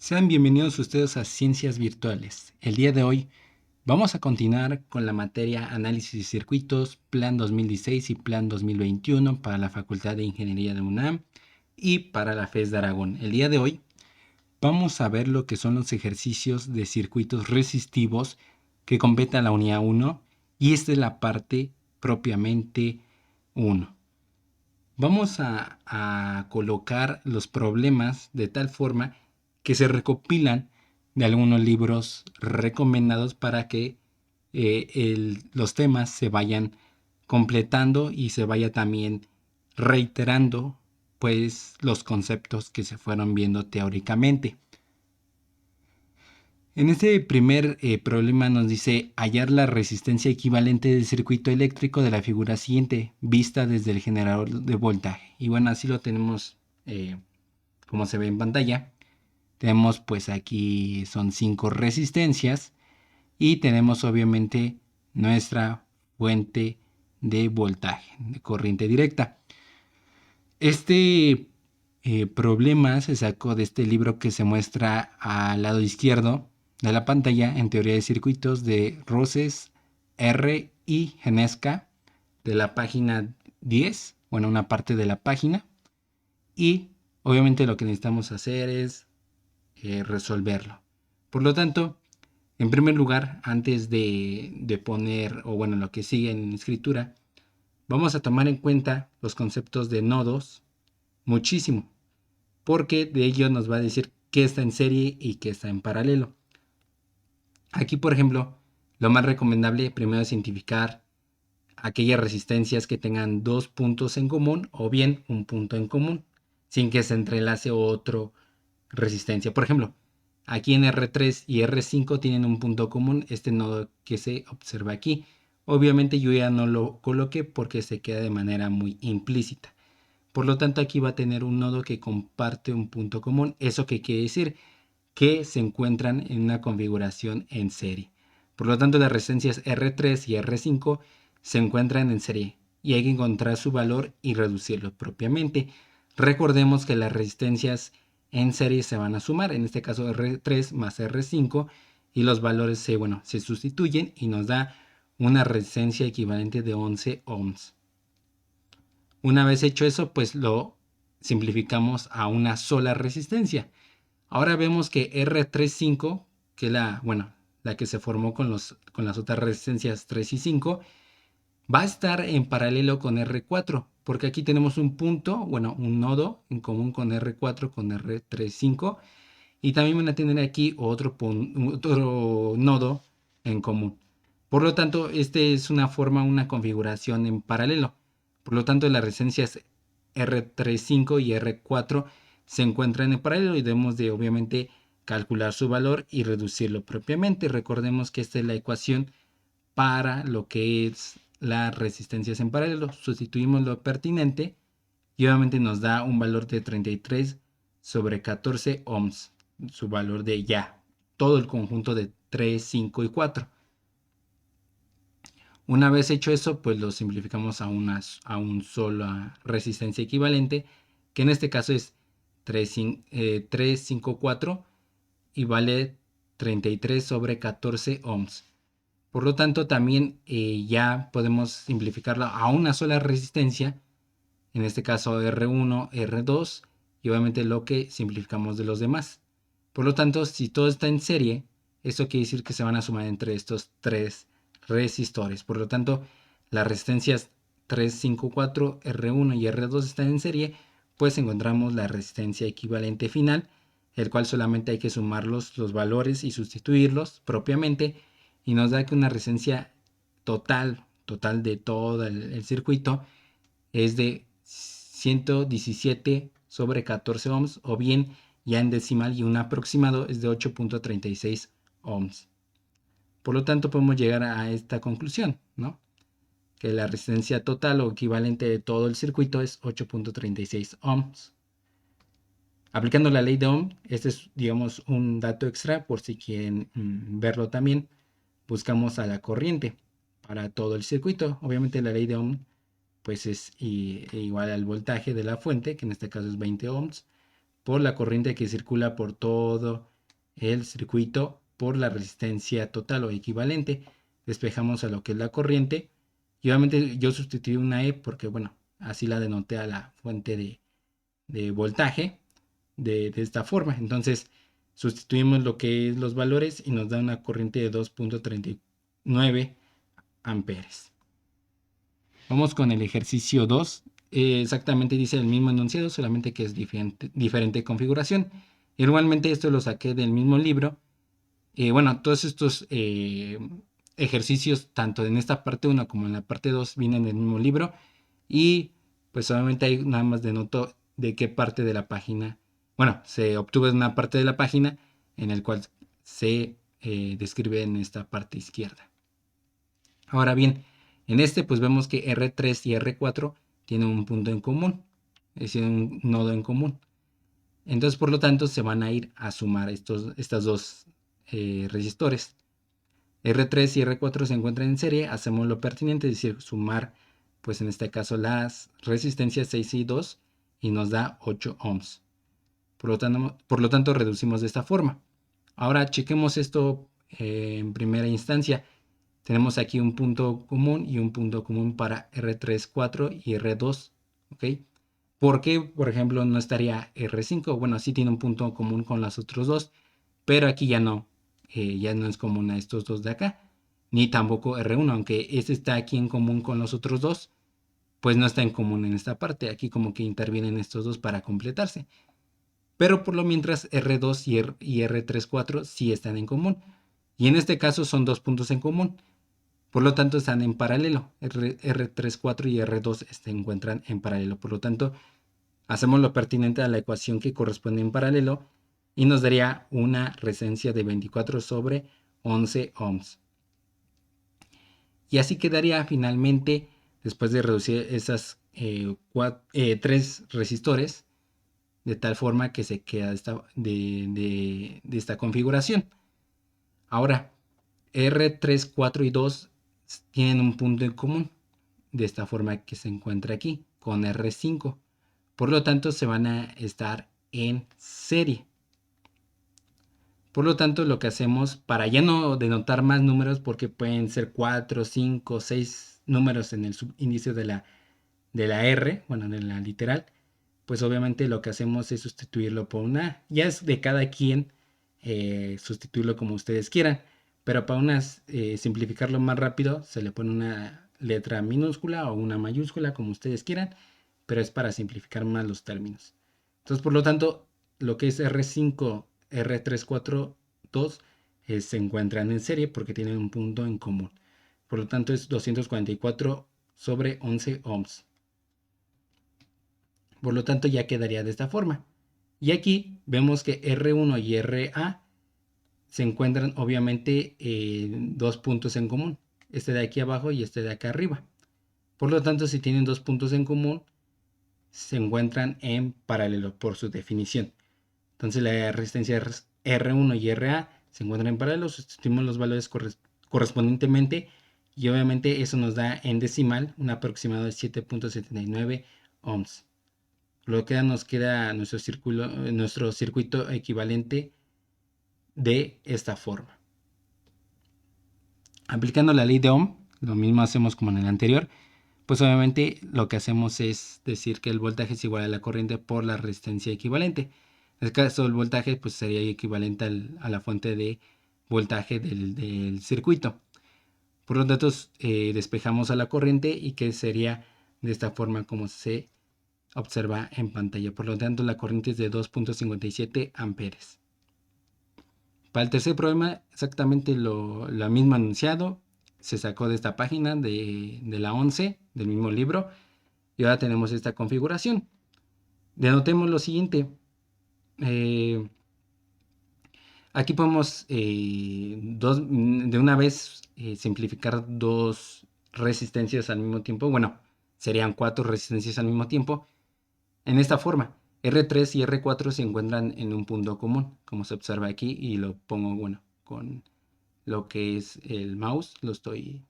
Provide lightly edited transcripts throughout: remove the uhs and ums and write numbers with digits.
Sean bienvenidos ustedes a Ciencias Virtuales. El día de hoy vamos a continuar con la materia Análisis de Circuitos, Plan 2016 y Plan 2021 para la Facultad de Ingeniería de UNAM y para la FES de Aragón. El día de hoy vamos a ver lo que son los ejercicios de circuitos resistivos que compete a la unidad 1 y esta es la parte propiamente 1. Vamos a colocar los problemas de tal forma que se recopilan de algunos libros recomendados para que los temas se vayan completando y se vaya también reiterando pues los conceptos que se fueron viendo teóricamente. En este primer problema nos dice hallar la resistencia equivalente del circuito eléctrico de la figura siguiente, vista desde el generador de voltaje. Y bueno, así lo tenemos como se ve en pantalla. Tenemos pues aquí son 5 resistencias y tenemos obviamente nuestra fuente de voltaje, de corriente directa. Este problema se sacó de este libro que se muestra al lado izquierdo de la pantalla en teoría de circuitos de Roses, R y Genesca de la página 10, bueno, una parte de la página. Y obviamente lo que necesitamos hacer es resolverlo. Por lo tanto, en primer lugar, antes de poner, o bueno, lo que sigue en escritura, vamos a tomar en cuenta los conceptos de nodos muchísimo, porque de ello nos va a decir qué está en serie y qué está en paralelo. Aquí, por ejemplo, lo más recomendable primero es identificar aquellas resistencias que tengan dos puntos en común o bien un punto en común, sin que se entrelace otra resistencia. Por ejemplo, aquí en R3 y R5 tienen un punto común, este nodo que se observa aquí. Obviamente yo ya no lo coloqué porque se queda de manera muy implícita. Por lo tanto, aquí va a tener un nodo que comparte un punto común. ¿Eso qué quiere decir? Que se encuentran en una configuración en serie. Por lo tanto, las resistencias R3 y R5 se encuentran en serie y hay que encontrar su valor y reducirlo propiamente. Recordemos que las resistencias en serie se van a sumar, en este caso R3 más R5, y los valores se sustituyen y nos da una resistencia equivalente de 11 ohms. Una vez hecho eso, pues lo simplificamos a una sola resistencia. Ahora vemos que R35, que es la que se formó con las otras resistencias 3 y 5, va a estar en paralelo con R4, porque aquí tenemos un punto, un nodo en común con R4, con R35, y también van a tener aquí otro nodo en común. Por lo tanto, este es una configuración en paralelo. Por lo tanto, las resistencias R35 y R4 se encuentran en paralelo y debemos de obviamente calcular su valor y reducirlo propiamente. Recordemos que esta es la ecuación para lo que es las resistencias en paralelo. Sustituimos lo pertinente y obviamente nos da un valor de 33 sobre 14 ohms. Su valor de ya. Todo el conjunto de 3, 5 y 4. Una vez hecho eso, pues lo simplificamos a una sola resistencia equivalente, que en este caso es 354 y vale 33 sobre 14 ohms. Por lo tanto, también ya podemos simplificarlo a una sola resistencia, en este caso R1, R2, y obviamente lo que simplificamos de los demás. Por lo tanto, si todo está en serie, eso quiere decir que se van a sumar entre estos tres resistores. Por lo tanto, las resistencias 3, 5, 4, R1 y R2 están en serie, pues encontramos la resistencia equivalente final, el cual solamente hay que sumar los valores y sustituirlos propiamente, y nos da que una resistencia total de todo el circuito es de 117 sobre 14 ohms, o bien ya en decimal y un aproximado es de 8.36 ohms. Por lo tanto, podemos llegar a esta conclusión, ¿no? Que la resistencia total o equivalente de todo el circuito es 8.36 ohms. Aplicando la ley de Ohm, este es, digamos, un dato extra por si quieren verlo también. Buscamos a la corriente para todo el circuito. Obviamente la ley de Ohm pues es igual al voltaje de la fuente, que en este caso es 20 ohms, por la corriente que circula por todo el circuito por la resistencia total o equivalente. Despejamos a lo que es la corriente. Y obviamente yo sustituí una E porque, bueno, así la denoté a la fuente de voltaje de esta forma. Entonces sustituimos lo que es los valores y nos da una corriente de 2.39 amperes. Vamos con el ejercicio 2. Exactamente dice el mismo enunciado, solamente que es diferente configuración. Igualmente esto lo saqué del mismo libro. Bueno, todos estos ejercicios, tanto en esta parte 1 como en la parte 2, vienen del mismo libro. Y pues obviamente ahí nada más denoto de qué parte de la página, bueno, se obtuvo en una parte de la página en el cual se describe en esta parte izquierda. Ahora bien, en este pues vemos que R3 y R4 tienen un punto en común, es decir, un nodo en común. Entonces, por lo tanto, se van a ir a sumar estas dos resistores. R3 y R4 se encuentran en serie, hacemos lo pertinente, es decir, sumar, pues en este caso, las resistencias 6 y 2 y nos da 8 ohms. Por lo tanto, reducimos de esta forma. Ahora chequemos esto en primera instancia. Tenemos aquí un punto común y un punto común para R3, 4 y R2. ¿Ok? ¿Por qué, por ejemplo, no estaría R5? Bueno, sí tiene un punto común con los otros dos, pero aquí ya no es común a estos dos de acá, ni tampoco R1, aunque este está aquí en común con los otros dos, pues no está en común en esta parte. Aquí como que intervienen estos dos para completarse. Pero por lo mientras R2 y R3, 4 sí están en común. Y en este caso son dos puntos en común. Por lo tanto están en paralelo. R3, 4 y R2 se encuentran en paralelo. Por lo tanto, hacemos lo pertinente a la ecuación que corresponde en paralelo y nos daría una resistencia de 24 sobre 11 ohms. Y así quedaría finalmente, después de reducir esas tres resistores, de tal forma que se queda de esta configuración. Ahora, R3, 4 y 2 tienen un punto en común, de esta forma que se encuentra aquí, con R5. Por lo tanto, se van a estar en serie. Por lo tanto, lo que hacemos, para ya no denotar más números, porque pueden ser 4, 5, 6 números en el subíndice de la R, bueno, de la literal, pues obviamente lo que hacemos es sustituirlo por una A. Ya es de cada quien sustituirlo como ustedes quieran, pero para simplificarlo más rápido, se le pone una letra minúscula o una mayúscula, como ustedes quieran, pero es para simplificar más los términos. Entonces, por lo tanto, lo que es R5, R3, 4, 2 se encuentran en serie porque tienen un punto en común. Por lo tanto, es 244 sobre 11 ohms. Por lo tanto, ya quedaría de esta forma. Y aquí vemos que R1 y RA se encuentran obviamente dos puntos en común. Este de aquí abajo y este de acá arriba. Por lo tanto, si tienen dos puntos en común, se encuentran en paralelo por su definición. Entonces la resistencia R1 y RA se encuentran en paralelo, sustituimos los valores correspondientemente y obviamente eso nos da en decimal un aproximado de 7.79 ohms. Lo que nos queda nuestro circuito equivalente de esta forma. Aplicando la ley de Ohm, lo mismo hacemos como en el anterior, pues obviamente lo que hacemos es decir que el voltaje es igual a la corriente por la resistencia equivalente. En este caso el voltaje pues sería equivalente a la fuente de voltaje del circuito. Por lo tanto, despejamos a la corriente y que sería de esta forma como se observa en pantalla. Por lo tanto, la corriente es de 2.57 amperes. Para el tercer problema, exactamente lo mismo anunciado. Se sacó de esta página de la 11 del mismo libro. Y ahora tenemos esta configuración. Denotemos lo siguiente. Aquí podemos de una vez simplificar dos resistencias al mismo tiempo. Bueno, serían 4 resistencias al mismo tiempo. En esta forma, R3 y R4 se encuentran en un punto común, como se observa aquí, y lo pongo, bueno, con lo que es el mouse, lo estoy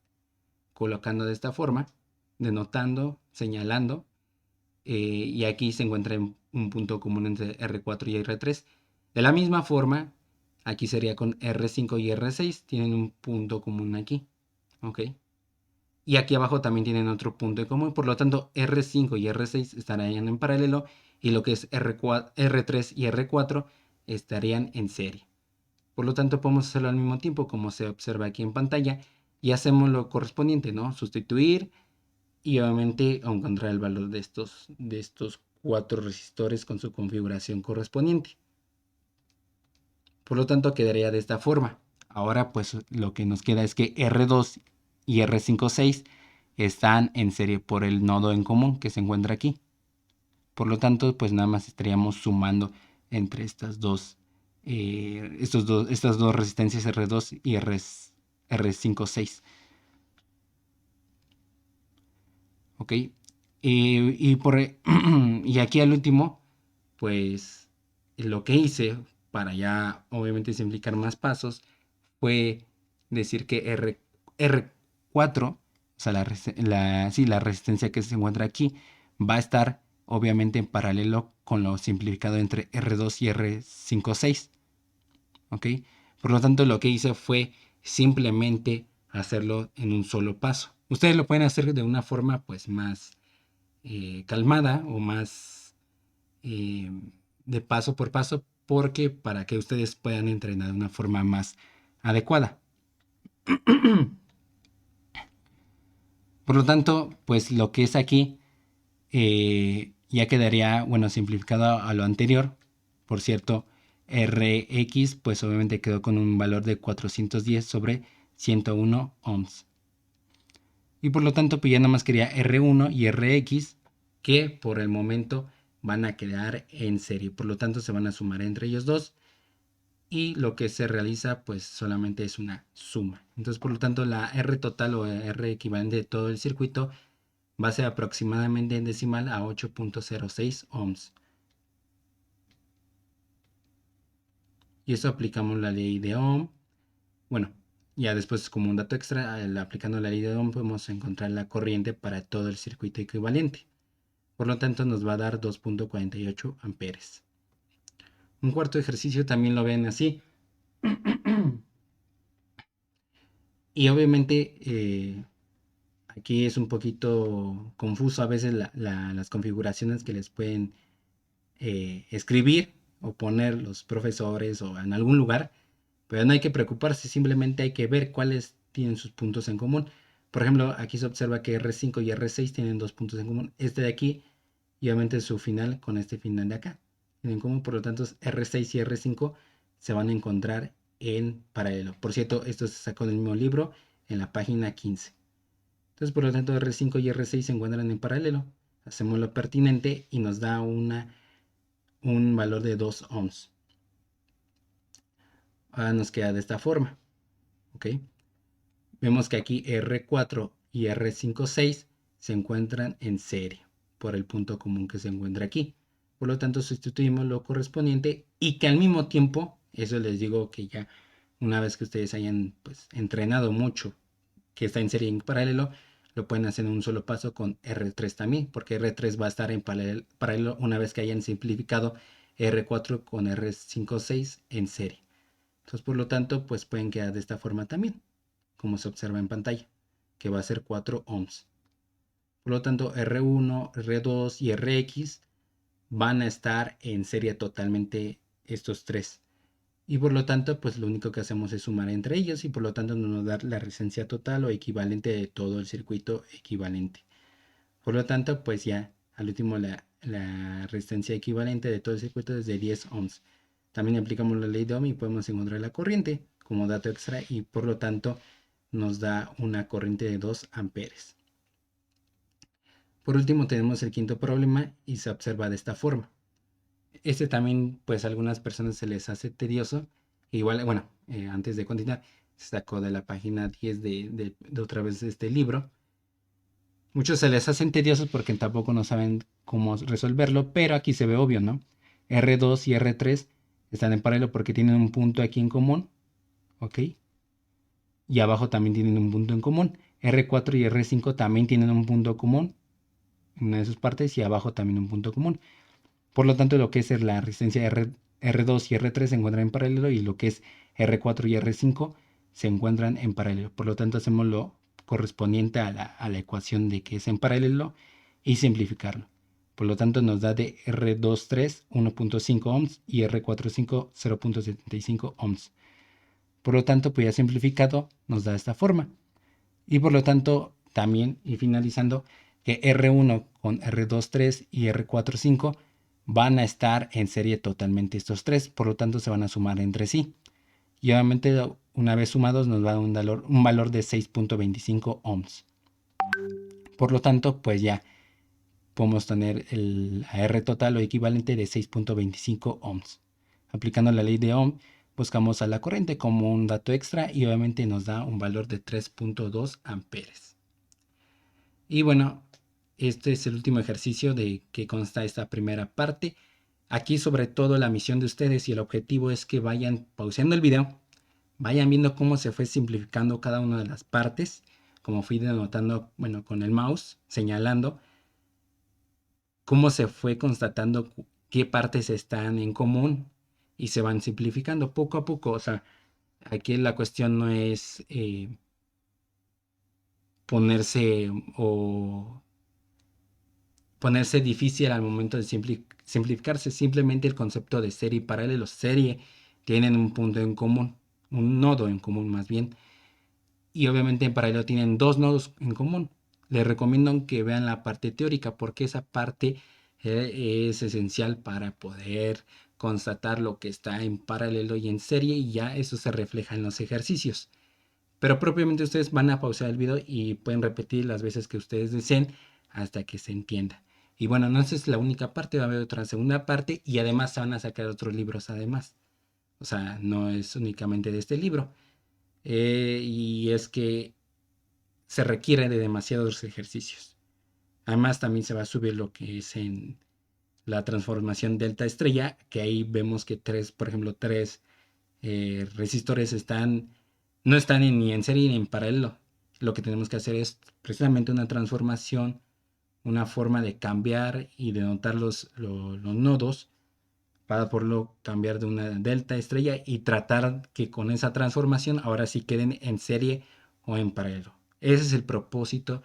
colocando de esta forma, denotando, señalando, y aquí se encuentra un punto común entre R4 y R3. De la misma forma, Aquí sería con R5 y R6, tienen un punto común aquí, ¿ok? Y aquí abajo también tienen otro punto en común, por lo tanto R5 y R6 estarían en paralelo y lo que es R3 y R4 estarían en serie. Por lo tanto podemos hacerlo al mismo tiempo como se observa aquí en pantalla y hacemos lo correspondiente, ¿no? Sustituir y obviamente encontrar el valor de estos 4 resistores con su configuración correspondiente. Por lo tanto quedaría de esta forma. Ahora pues lo que nos queda es que R2 y R56 están en serie por el nodo en común que se encuentra aquí. Por lo tanto pues nada más estaríamos sumando entre estas dos resistencias R2 y R56. ¿Ok? Y aquí al último, pues lo que hice para ya obviamente simplificar más pasos fue decir que R4, o sea, la resistencia que se encuentra aquí, va a estar obviamente en paralelo con lo simplificado entre R2 y R56. ¿Ok? Por lo tanto, lo que hice fue simplemente hacerlo en un solo paso. Ustedes lo pueden hacer de una forma pues más calmada o más eh, de paso por paso, porque para que ustedes puedan entrenar de una forma más adecuada. Por lo tanto, pues lo que es aquí ya quedaría, bueno, simplificado a lo anterior. Por cierto, Rx pues obviamente quedó con un valor de 410 sobre 101 ohms. Y por lo tanto, pues ya nada más quería R1 y Rx que por el momento van a quedar en serie. Por lo tanto, se van a sumar entre ellos dos. Y lo que se realiza pues solamente es una suma. Entonces, por lo tanto, la R total o R equivalente de todo el circuito va a ser aproximadamente en decimal a 8.06 ohms. Y eso aplicamos la ley de Ohm. Bueno, ya después como un dato extra, aplicando la ley de Ohm podemos encontrar la corriente para todo el circuito equivalente. Por lo tanto nos va a dar 2.48 amperes. Un cuarto ejercicio también lo ven así. Y obviamente aquí es un poquito confuso a veces las configuraciones que les pueden escribir o poner los profesores o en algún lugar, pero no hay que preocuparse, simplemente hay que ver cuáles tienen sus puntos en común. Por ejemplo, aquí se observa que R5 y R6 tienen dos puntos en común. Este de aquí y obviamente su final con este final de acá tienen en común, por lo tanto R6 y R5 se van a encontrar en paralelo. Por cierto, esto se sacó del mismo libro en la página 15. Entonces, por lo tanto, R5 y R6 se encuentran en paralelo. Hacemos lo pertinente y nos da un valor de 2 ohms. Ahora nos queda de esta forma. ¿Ok? Vemos que aquí R4 y R56 se encuentran en serie por el punto común que se encuentra aquí. Por lo tanto, sustituimos lo correspondiente y que al mismo tiempo, eso les digo que ya una vez que ustedes hayan pues, entrenado mucho que está en serie en paralelo, lo pueden hacer en un solo paso con R3 también, porque R3 va a estar en paralelo una vez que hayan simplificado R4 con R56 en serie. Entonces, por lo tanto, pues pueden quedar de esta forma también, como se observa en pantalla, que va a ser 4 ohms. Por lo tanto, R1, R2 y Rx van a estar en serie totalmente estos tres. Y por lo tanto, pues lo único que hacemos es sumar entre ellos y por lo tanto nos da la resistencia total o equivalente de todo el circuito equivalente. Por lo tanto, pues ya al último la resistencia equivalente de todo el circuito es de 10 ohms. También aplicamos la ley de Ohm y podemos encontrar la corriente como dato extra y por lo tanto nos da una corriente de 2 amperes. Por último tenemos el quinto problema y se observa de esta forma. Este también pues a algunas personas se les hace tedioso. Igual, bueno, antes de continuar, se sacó de la página 10 de otra vez este libro. Muchos se les hacen tediosos porque tampoco no saben cómo resolverlo, pero aquí se ve obvio, ¿no? R2 y R3 están en paralelo porque tienen un punto aquí en común, ¿ok? Y abajo también tienen un punto en común. R4 y R5 también tienen un punto común en una de sus partes y abajo también un punto común. Por lo tanto, lo que es la resistencia R2 y R3 se encuentran en paralelo y lo que es R4 y R5 se encuentran en paralelo. Por lo tanto, hacemos lo correspondiente a la ecuación de que es en paralelo y simplificarlo. Por lo tanto, nos da de R23 1.5 ohms y R45 0.75 ohms. Por lo tanto, pues ya simplificado nos da esta forma. Y por lo tanto, también, y finalizando, que R1 con R23 y R45 van a estar en serie totalmente estos tres, por lo tanto se van a sumar entre sí. Y obviamente una vez sumados nos va a dar un valor de 6.25 ohms. Por lo tanto, pues ya podemos tener el R total o equivalente de 6.25 ohms. Aplicando la ley de Ohm, buscamos a la corriente como un dato extra y obviamente nos da un valor de 3.2 amperes. Y bueno, este es el último ejercicio de que consta esta primera parte. Aquí sobre todo la misión de ustedes y el objetivo es que vayan pausando el video, vayan viendo cómo se fue simplificando cada una de las partes, como fui denotando, bueno, con el mouse, señalando cómo se fue constatando qué partes están en común y se van simplificando poco a poco. O sea, aquí la cuestión no es ponerse o ponerse difícil al momento de simplificarse. Simplemente el concepto de serie y paralelo. Serie tienen un punto en común, un nodo en común más bien. Y obviamente en paralelo tienen dos nodos en común. Les recomiendo que vean la parte teórica porque esa parte es esencial para poder constatar lo que está en paralelo y en serie y ya eso se refleja en los ejercicios. Pero propiamente ustedes van a pausar el video y pueden repetir las veces que ustedes deseen hasta que se entienda. Y bueno, no es la única parte, va a haber otra segunda parte y además se van a sacar otros libros además. O sea, no es únicamente de este libro. Y es que se requiere de demasiados ejercicios. Además, también se va a subir lo que es en la transformación delta estrella, que ahí vemos que por ejemplo, tres resistores no están ni en serie ni en paralelo. Lo que tenemos que hacer es precisamente una transformación, una forma de cambiar y de notar los nodos para poderlo cambiar de una delta estrella y tratar que con esa transformación ahora sí queden en serie o en paralelo. Ese es el propósito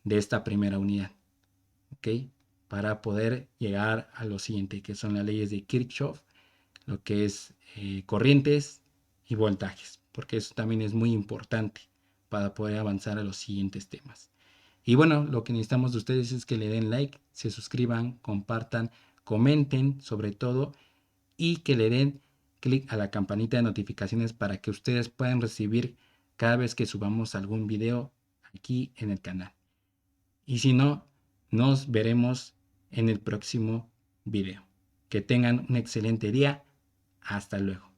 de esta primera unidad, ¿ok? Para poder llegar a lo siguiente, que son las leyes de Kirchhoff, lo que es corrientes y voltajes, porque eso también es muy importante para poder avanzar a los siguientes temas. Y bueno, lo que necesitamos de ustedes es que le den like, se suscriban, compartan, comenten sobre todo y que le den clic a la campanita de notificaciones para que ustedes puedan recibir cada vez que subamos algún video aquí en el canal. Y si no, nos veremos en el próximo video. Que tengan un excelente día. Hasta luego.